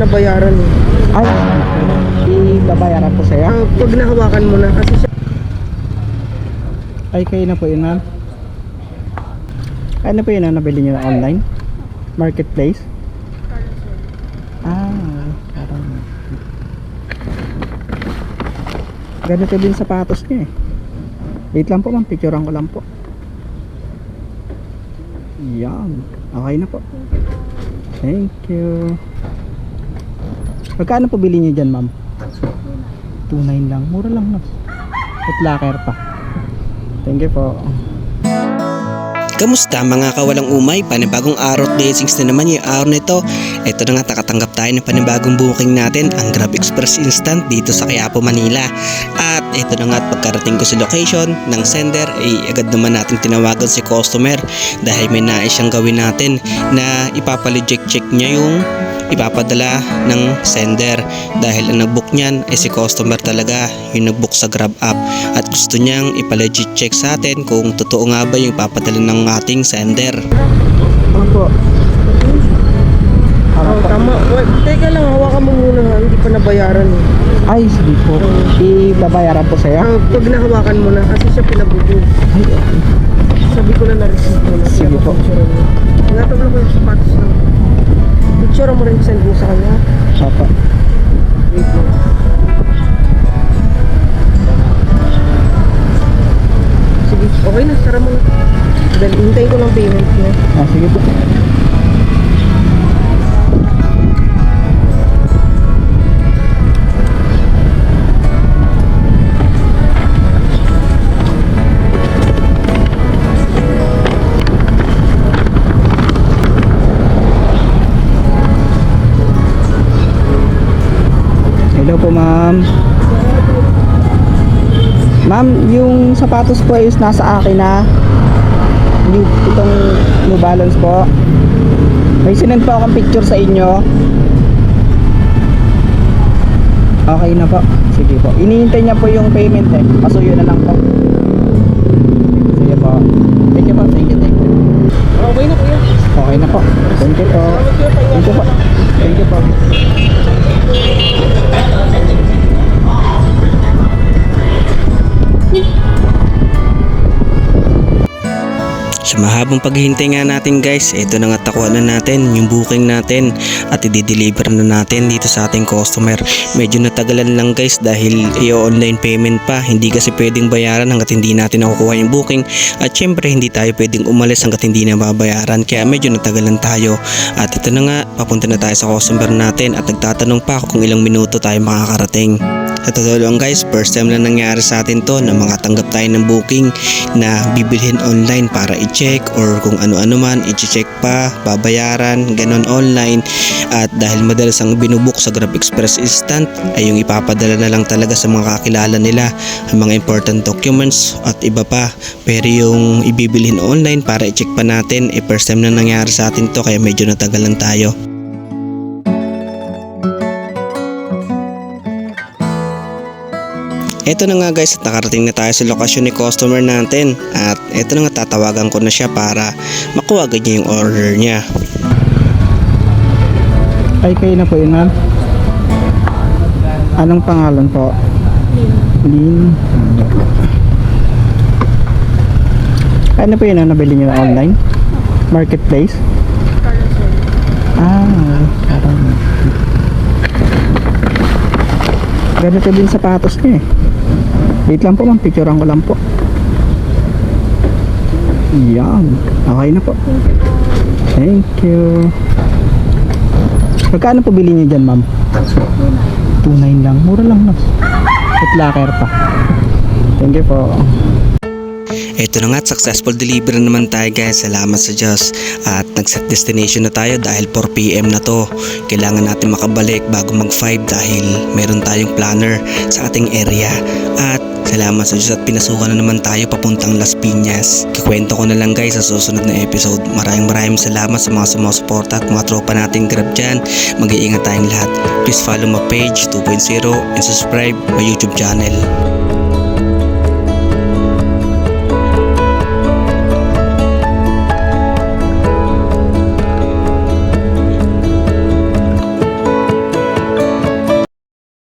nabayaran eh. Ay, babayaran po sa'yo? Pag nahawakan mo na kasi siya. Ay, kayo na po yun, ma'am. Ano po yun na nabili nyo na online? Marketplace? Parang ganito din sapatos niya eh. Wait lang po ma'am, picturean ko lang po. Yan, okay na po. Thank you. Magkano po bili niyo dyan ma'am? 2.9 lang, mura lang no. At locker pa. Thank you po. Kamusta mga kawalang umay? Panibagong araw at blessings na naman yung araw nito. Ito na nga, nakatanggap tayo ng panibagong booking natin, ang Grab Express Instant dito sa Quiapo, Manila. At ito na nga, at pagkarating ko sa location ng sender ay agad naman natin tinawagan si customer dahil may nais siyang gawin natin na ipapaleject-check niya yung ipapadala ng sender dahil ang nagbook niyan ay si customer talaga, yung nagbook sa Grab app, at gusto niyang ipalegit check sa atin kung totoo nga ba yung ipapadala ng ating sender. Ano po? Tama. Teka lang, hawakan mo muna nga, hindi pa nabayaran eh. Ay, sige po. Babayaran po sa'yo? Pag nahawakan mo na kasi siya pinabubog. Ay, okay. Sabi ko na na-receive mo na. Sige po. Natag lang ko yung sapatos na. Picture mo rin send mo sa kanya. Papa. Wait lang. Sige, okay na, sara mo na. Dahil hintayin ko lang payment niya. Sige po. Hello po ma'am. Ma'am, yung sapatos po is nasa akin na. Itong New Balance po. May sinend po akong picture sa inyo. Okay na po. Sige po. Iniintay niya po yung payment eh. Pasuyo na lang po. Sige po. Thank you po. Thank you. Okay na kuya. Okay na po. Thank you po. Thank you po. Thank you po. Sa mahabang paghihintay nga natin guys, ito na nga, takuha na natin yung booking natin at i-deliver na natin dito sa ating customer. Medyo natagalan lang guys dahil i-online payment pa, hindi kasi pwedeng bayaran hanggat hindi natin nakukuha yung booking, at syempre hindi tayo pwedeng umalis hanggat hindi na babayaran, kaya medyo natagalan tayo. At ito na nga, papunta na tayo sa customer natin at nagtatanong pa ako kung ilang minuto tayo makakarating. Sa totoo lang guys, first time lang nangyari sa atin to na makatanggap tayo ng booking na bibilhin online para i-check or kung ano-ano man, i-check pa, babayaran, ganon online. At dahil madalas ang binubook sa Grab Express Instant ay yung ipapadala na lang talaga sa mga kakilala nila ang mga important documents at iba pa. Pero yung ibibilhin online para i-check pa natin, first time na nangyari sa atin to, kaya medyo natagalan tayo. Ito na nga guys, at nakarating na tayo sa lokasyon ni customer natin, at ito na nga, tatawagan ko na siya para makuha agad niya yung order niya. Ay, kayo na po yun ma'am. Anong pangalan po? Lynn. Ano po yun na nabili nyo na online? Marketplace? Parang ganito din sapatos niya eh. Wait lang po ma'am, picturean ko lang po. Yan, okay na po. Thank you. Magkano po bili niyo dyan ma'am? 2.9 lang, mura lang no. At locker pa. Thank you po. Ito na nga, successful delivery naman tayo guys, salamat sa Diyos. At nag-set destination na tayo dahil 4 PM na to. Kailangan natin makabalik bago mag 5 dahil meron tayong planner sa ating area. At salamat sa Diyos at pinasukan na naman tayo papuntang Las Piñas. Kikwento ko na lang guys sa susunod na episode. Maraming salamat sa mga sumusuporta at mga tropa nating Grab dyan. Mag-iingat tayong lahat. Please follow my page 2.0 and subscribe my YouTube channel.